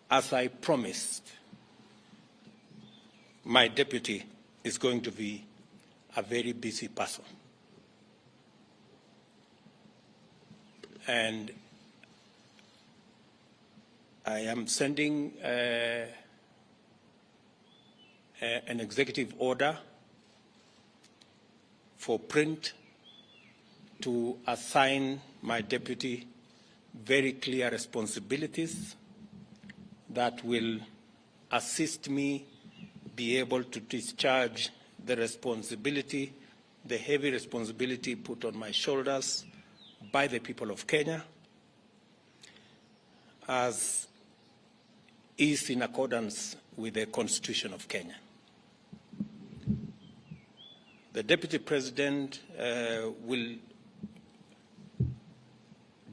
as I promised, my deputy is going to be a very busy person. And I am sending an executive order for print to assign my deputy very clear responsibilities that will assist me be able to discharge the responsibility, the heavy responsibility put on my shoulders by the people of Kenya, as is in accordance with the Constitution of Kenya. The Deputy President will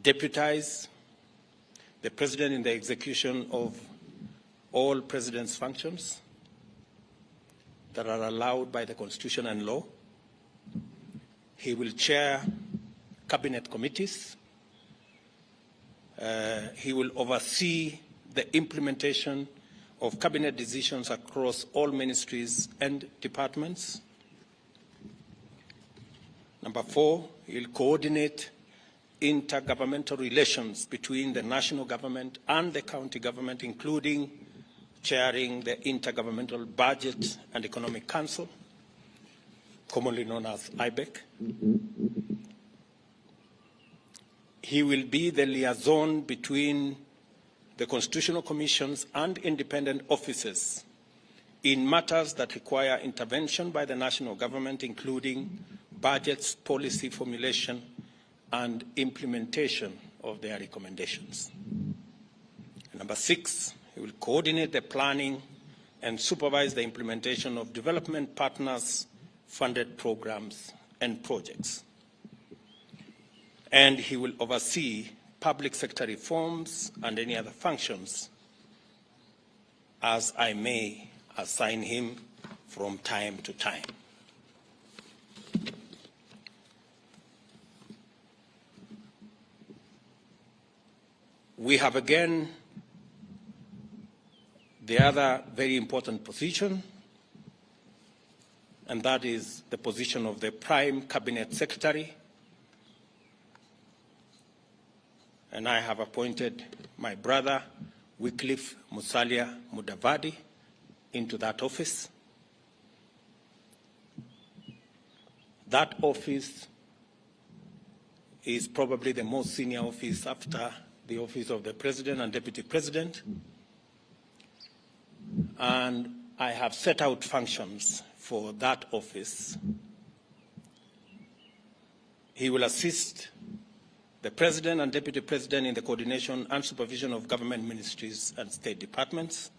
deputize the President in the execution of all President's functions that are allowed by the Constitution and law. He will chair cabinet committees. He will oversee the implementation of cabinet decisions across all ministries and departments. Number 4, he will coordinate intergovernmental relations between the national government and the county government, including chairing the Intergovernmental Budget and Economic Council, commonly known as IBEC. He will be the liaison between the constitutional commissions and independent offices in matters that require intervention by the national government, including budgets, policy formulation, and implementation of their recommendations. And number 6, he will coordinate the planning and supervise the implementation of development partners' funded programs and projects. And he will oversee public sector reforms and any other functions as I may assign him from time to time. We have again the other very important position, and that is the position of the Prime Cabinet Secretary. And I have appointed my brother, Wycliffe Musalia Mudavadi, into that office. That office is probably the most senior office after the office of the President and Deputy President. And I have set out functions for that office. He will assist the President and Deputy President in the coordination and supervision of government ministries and state departments,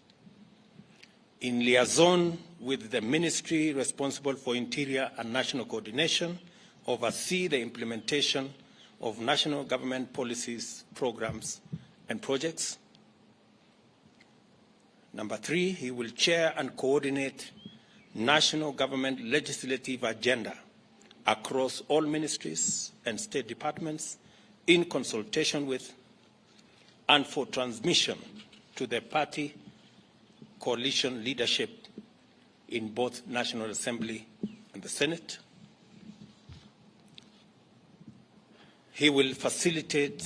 in liaison with the ministry responsible for interior and national coordination, oversee the implementation of national government policies, programs, and projects. Number 3, he will chair and coordinate national government legislative agenda across all ministries and state departments in consultation with and for transmission to the party coalition leadership in both National Assembly and the Senate. He will facilitate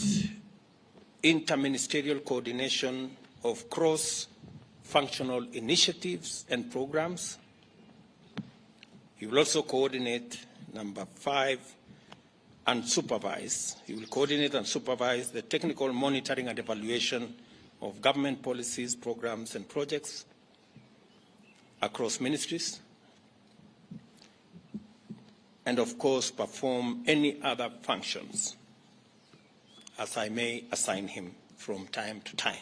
interministerial coordination of cross-functional initiatives and programs. He will also coordinate, number 5, and supervise. He will coordinate and supervise the technical monitoring and evaluation of government policies, programs, and projects across ministries, and of course perform any other functions as I may assign him from time to time.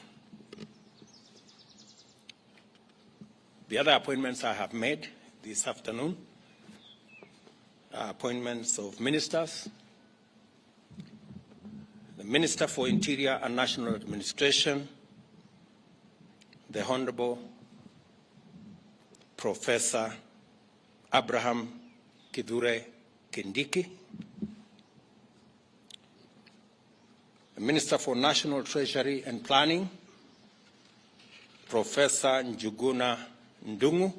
The other appointments I have made this afternoon are appointments of ministers. The Minister for Interior and National Administration, the Honorable Professor Abraham Kithure Kindiki, the Minister for National Treasury and Planning, Professor Njuguna Ndung'u,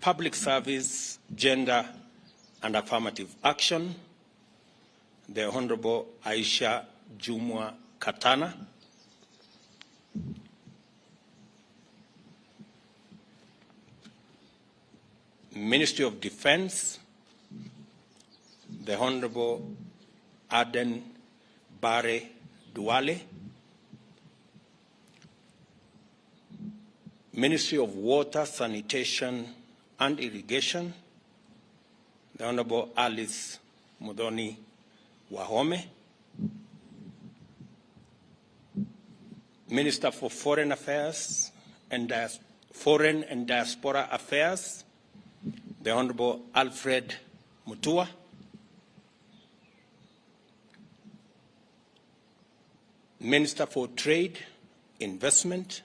Public Service, Gender and Affirmative Action, the Honorable Aisha Jumwa Katana, Ministry of Defense, the Honorable Aden Bare Duale, Ministry of Water, Sanitation and Irrigation, the Honorable Alice Mudoni Wahome, Minister for Foreign Affairs and Diaspora Affairs, the Honorable Alfred Mutua, Minister for Trade, Investment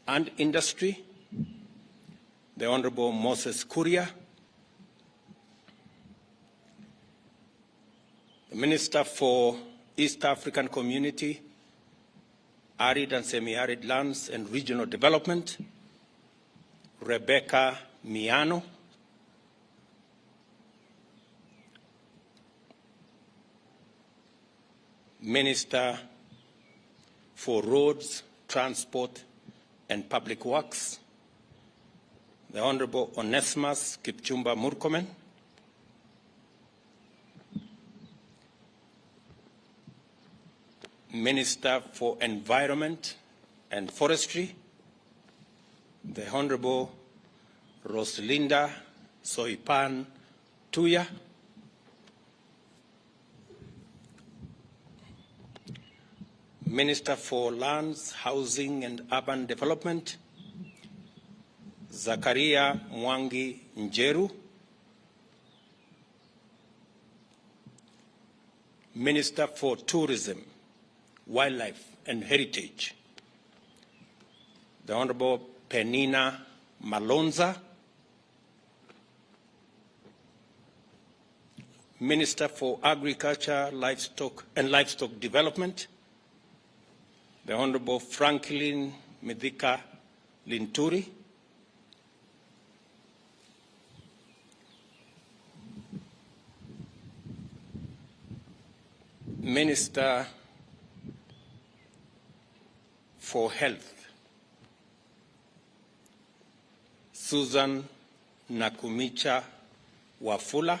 and Industry, the Honorable Moses Kuria, the Minister for East African Community, Arid and Semi-Arid Lands and Regional Development, Rebecca Miano, Minister for Roads, Transport and Public Works, the Honorable Onesimus Kipchumba Murkomen, Minister for Environment and Forestry, the Honorable Roslinda Soipan Tuya, Minister for Lands, Housing and Urban Development, Zakaria Mwangi Njeru, Minister for Tourism, Wildlife and Heritage, the Honorable Penina Malonza, Minister for Agriculture, Livestock and Livestock Development, the Honorable Franklin Medika Linturi, Minister for Health, Susan Nakumicha Wafula,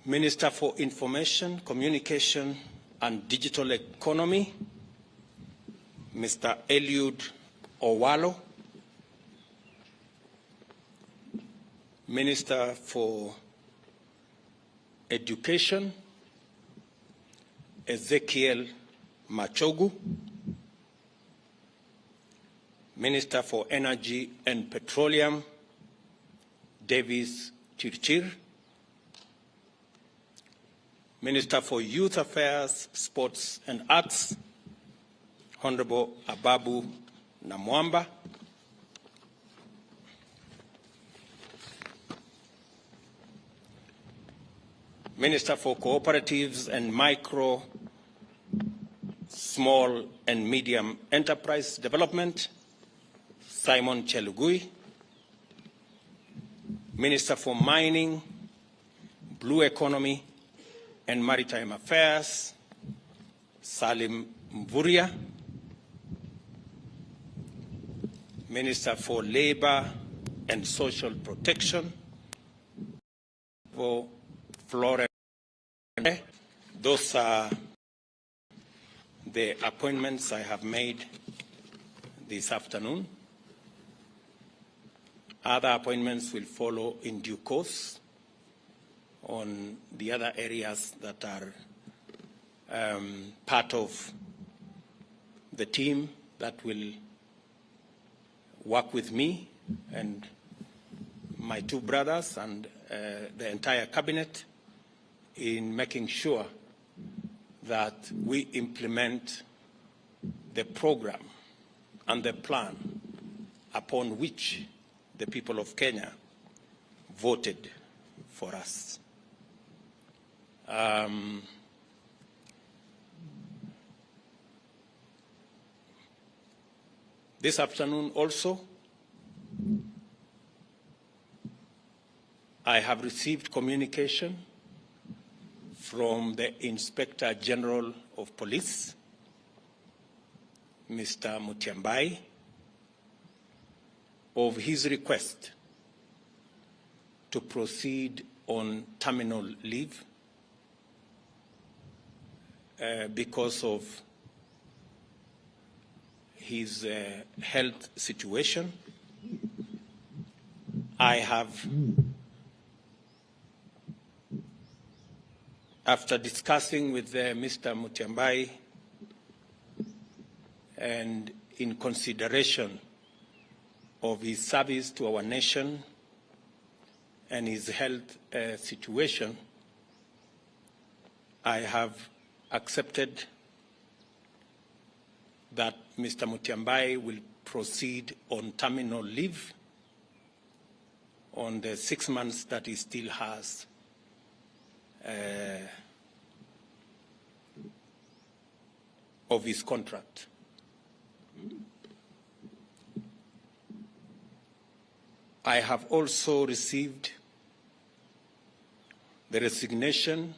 Minister for Information, Communication and Digital Economy, Mr. Eliud Owalo, Minister for Education, Ezekiel Machogu, Minister for Energy and Petroleum, Davis Chirchir, Minister for Youth Affairs, Sports and Arts, Honorable Ababu Namwamba, Minister for Cooperatives and Micro, Small and Medium Enterprise Development, Simon Chelugui, Minister for Mining, Blue Economy and Maritime Affairs, Salim Mvuria, Minister for Labor and Social Protection, for Florence. Those are the appointments I have made this afternoon. Other appointments will follow in due course on the other areas that are part of the team that will work with me and my two brothers and the entire cabinet in making sure that we implement the program and the plan upon which the people of Kenya voted for us. This afternoon also, I have received communication from the Inspector General of Police, Mr. Mutyambai, of his request to proceed on terminal leave because of his health situation. I have, after discussing with Mr. Mutyambai and in consideration of his service to our nation and his health situation, I have accepted that Mr. Mutyambai will proceed on terminal leave on the 6 months that he still has of his contract. I have also received the resignation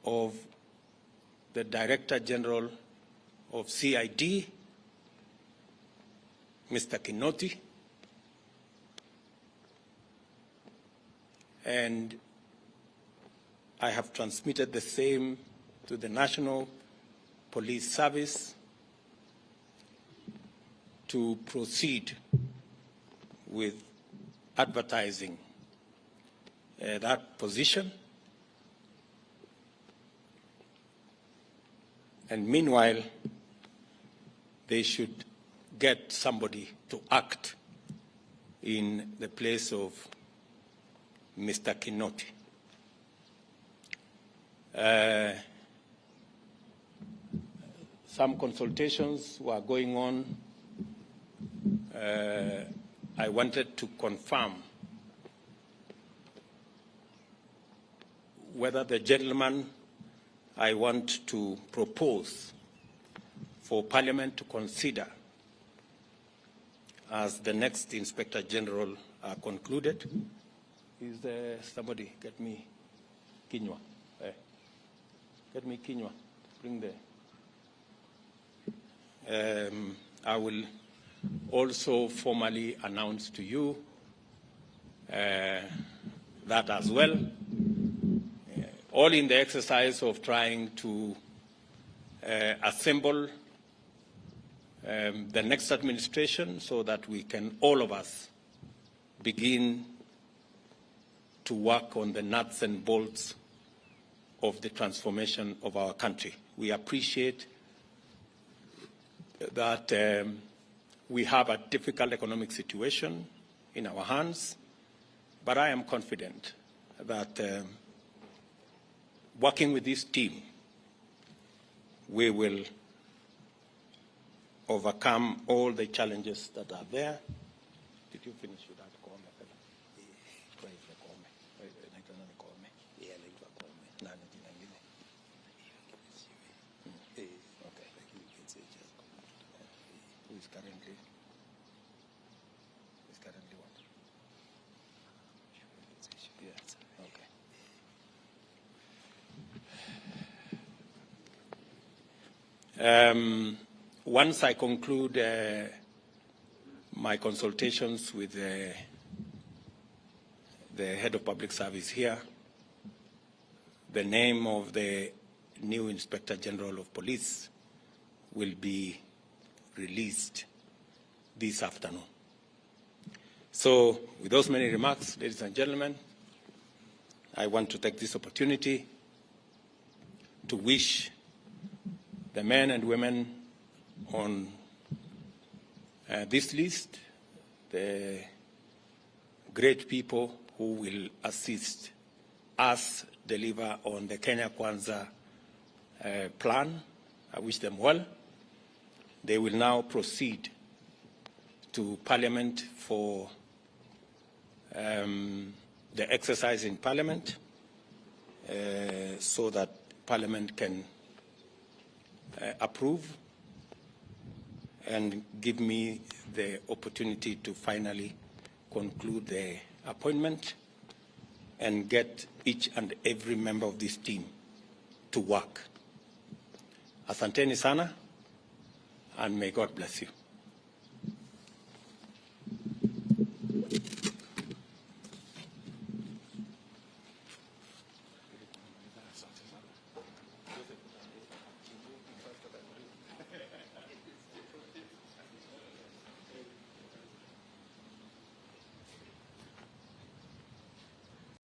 of the Director General of CID, Mr. Kinoti, and I have transmitted the same to the National Police Service to proceed with advertising that position. And meanwhile, they should get somebody to act in the place of Mr. Kinoti. Some consultations were going on. I wanted to confirm whether the gentleman I want to propose for Parliament to consider as the next Inspector General are concluded. Is there somebody? Get me Kinywa. Get me Kinywa. Bring the. I will also formally announce to you that as well, all in the exercise of trying to assemble the next administration so that we can, all of us, begin to work on the nuts and bolts of the transformation of our country. We appreciate that we have a difficult economic situation in our hands, but I am confident that working with this team, we will overcome all the challenges that are there. Did you finish with that? Once I conclude my consultations with the head of public service here, the name of the new Inspector General of Police will be released this afternoon. So, with those many remarks, ladies and gentlemen, I want to take this opportunity to wish the men and women on this list, the great people who will assist us deliver on the Kenya Kwanza plan. I wish them well. They will now proceed to Parliament for the exercise in Parliament so that Parliament can approve and give me the opportunity to finally conclude the appointment and get each and every member of this team to work. Asanteni sana, and may God bless you.